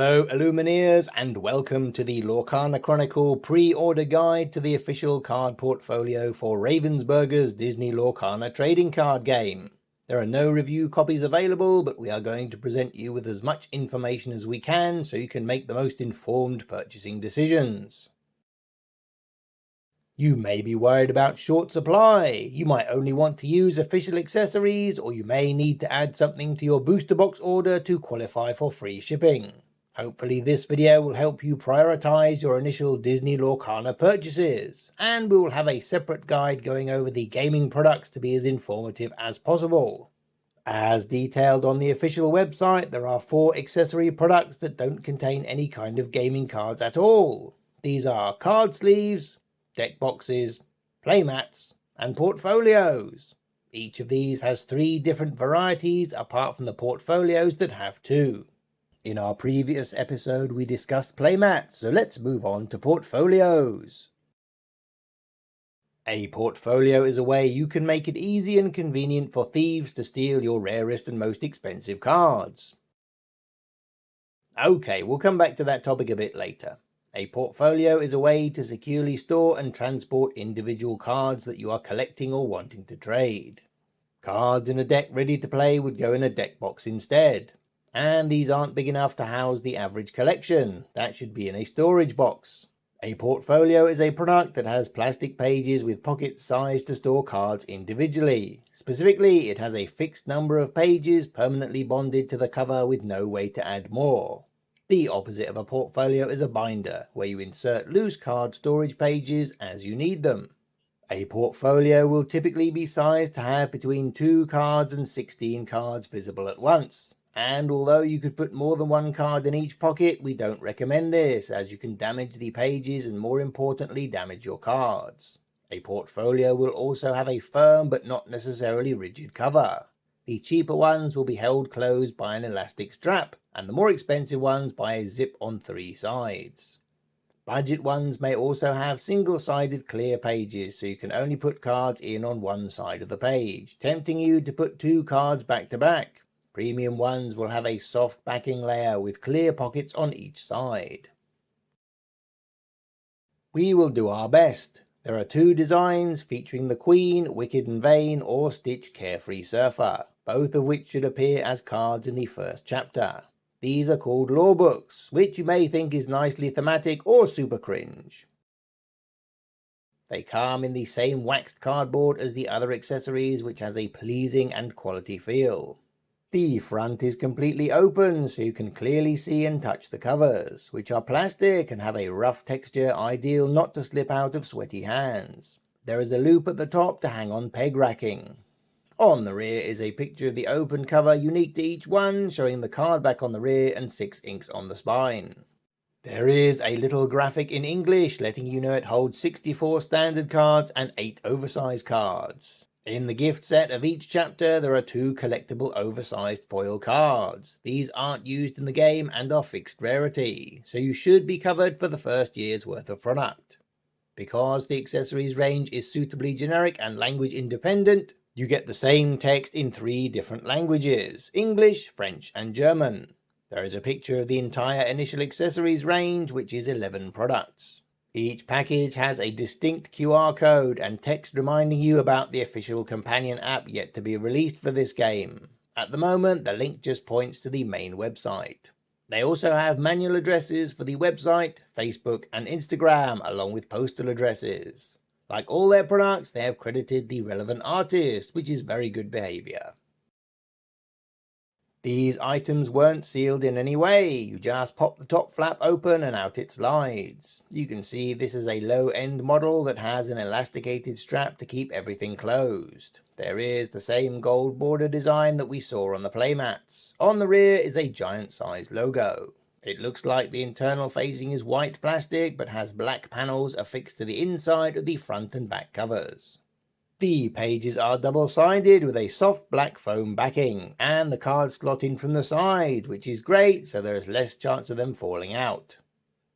Hello Illumineers and welcome to the Lorcana Chronicle pre-order guide to the official card portfolio for Ravensburger's Disney Lorcana trading card game. There are no review copies available, but we are going to present you with as much information as we can so you can make the most informed purchasing decisions. You may be worried about short supply, you might only want to use official accessories, or you may need to add something to your booster box order to qualify for free shipping. Hopefully this video will help you prioritize your initial Disney Lorcana purchases, and we will have a separate guide going over the gaming products to be as informative as possible. As detailed on the official website, there are 4 accessory products that don't contain any kind of gaming cards at all. These are card sleeves, deck boxes, playmats, and portfolios. Each of these has 3 different varieties apart from the portfolios that have 2. In our previous episode we discussed playmats, so let's move on to portfolios. A portfolio is a way you can make it easy and convenient for thieves to steal your rarest and most expensive cards. Okay, we'll come back to that topic a bit later. A portfolio is a way to securely store and transport individual cards that you are collecting or wanting to trade. Cards in a deck ready to play would go in a deck box instead. And these aren't big enough to house the average collection. That should be in a storage box. A portfolio is a product that has plastic pages with pockets sized to store cards individually. Specifically, it has a fixed number of pages permanently bonded to the cover with no way to add more. The opposite of a portfolio is a binder, where you insert loose card storage pages as you need them. A portfolio will typically be sized to have between 2 cards and 16 cards visible at once. And although you could put more than 1 card in each pocket, we don't recommend this, as you can damage the pages and more importantly damage your cards. A portfolio will also have a firm but not necessarily rigid cover. The cheaper ones will be held closed by an elastic strap, and the more expensive ones by a zip on 3 sides. Budget ones may also have single-sided clear pages, so you can only put cards in on one side of the page, tempting you to put 2 cards back to back. Premium ones will have a soft backing layer with clear pockets on each side. We will do our best. There are 2 designs featuring the Queen, Wicked and Vain, or Stitch Carefree Surfer, both of which should appear as cards in the first chapter. These are called Lorebooks, which you may think is nicely thematic or super cringe. They come in the same waxed cardboard as the other accessories, which has a pleasing and quality feel. The front is completely open, so you can clearly see and touch the covers, which are plastic and have a rough texture ideal not to slip out of sweaty hands. There is a loop at the top to hang on peg racking. On the rear is a picture of the open cover unique to each one, showing the card back on the rear and 6 inks on the spine. There is a little graphic in English letting you know it holds 64 standard cards and 8 oversized cards. In the gift set of each chapter, there are 2 collectible oversized foil cards. These aren't used in the game and are fixed rarity, so you should be covered for the first year's worth of product. Because the accessories range is suitably generic and language independent, you get the same text in 3 different languages: English, French and German. There is a picture of the entire initial accessories range, which is 11 products. Each package has a distinct QR code and text reminding you about the official companion app yet to be released for this game. At the moment, the link just points to the main website. They also have manual addresses for the website, Facebook and Instagram, along with postal addresses. Like all their products, they have credited the relevant artist, which is very good behavior. These items weren't sealed in any way, you just pop the top flap open and out it slides. You can see this is a low-end model that has an elasticated strap to keep everything closed. There is the same gold border design that we saw on the playmats. On the rear is a giant-sized logo. It looks like the internal facing is white plastic but has black panels affixed to the inside of the front and back covers. The pages are double-sided with a soft black foam backing, and the cards slot in from the side, which is great so there is less chance of them falling out.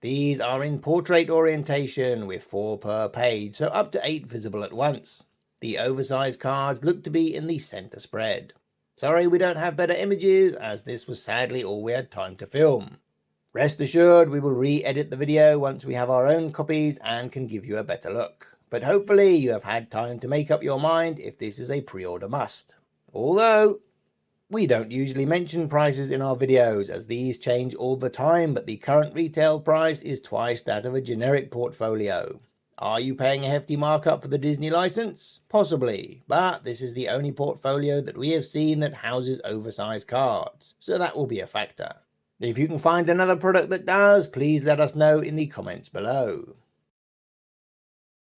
These are in portrait orientation with 4 per page, so up to 8 visible at once. The oversized cards look to be in the center spread. Sorry we don't have better images, as this was sadly all we had time to film. Rest assured we will re-edit the video once we have our own copies and can give you a better look. But hopefully you have had time to make up your mind if this is a pre-order must. Although, we don't usually mention prices in our videos as these change all the time, but the current retail price is twice that of a generic portfolio. Are you paying a hefty markup for the Disney license? Possibly, but this is the only portfolio that we have seen that houses oversized cards, so that will be a factor. If you can find another product that does, please let us know in the comments below.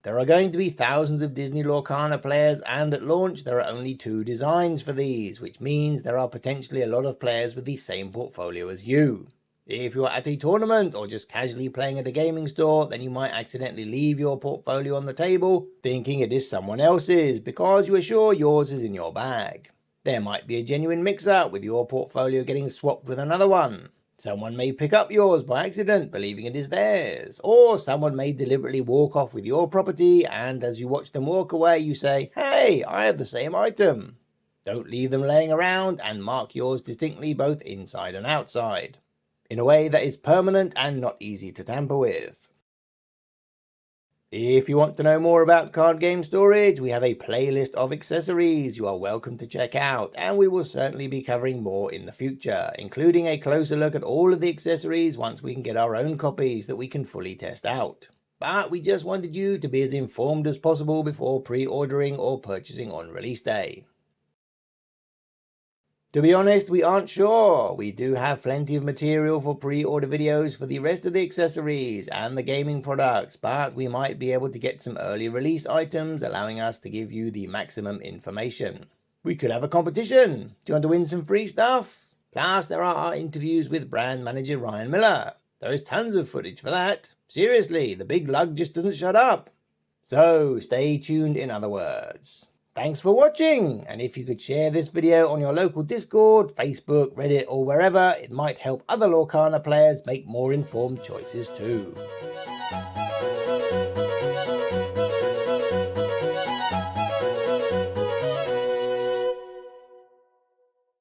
There are going to be thousands of Disney Lorcana players, and at launch there are only 2 designs for these, which means there are potentially a lot of players with the same portfolio as you. If you are at a tournament or just casually playing at a gaming store, then you might accidentally leave your portfolio on the table thinking it is someone else's because you are sure yours is in your bag. There might be a genuine mix-up with your portfolio getting swapped with another one. Someone may pick up yours by accident, believing it is theirs, or someone may deliberately walk off with your property, and as you watch them walk away, you say, "Hey, I have the same item." Don't leave them laying around, and mark yours distinctly both inside and outside, in a way that is permanent and not easy to tamper with. If you want to know more about card game storage, we have a playlist of accessories you are welcome to check out, and we will certainly be covering more in the future, including a closer look at all of the accessories once we can get our own copies that we can fully test out. But we just wanted you to be as informed as possible before pre-ordering or purchasing on release day. To be honest, we aren't sure. We do have plenty of material for pre-order videos for the rest of the accessories and the gaming products, but we might be able to get some early release items allowing us to give you the maximum information. We could have a competition. Do you want to win some free stuff? Plus, there are our interviews with brand manager Ryan Miller. There is tons of footage for that. Seriously, the big lug just doesn't shut up. So, stay tuned in other words. Thanks for watching, and if you could share this video on your local Discord, Facebook, Reddit or wherever, it might help other Lorcana players make more informed choices too.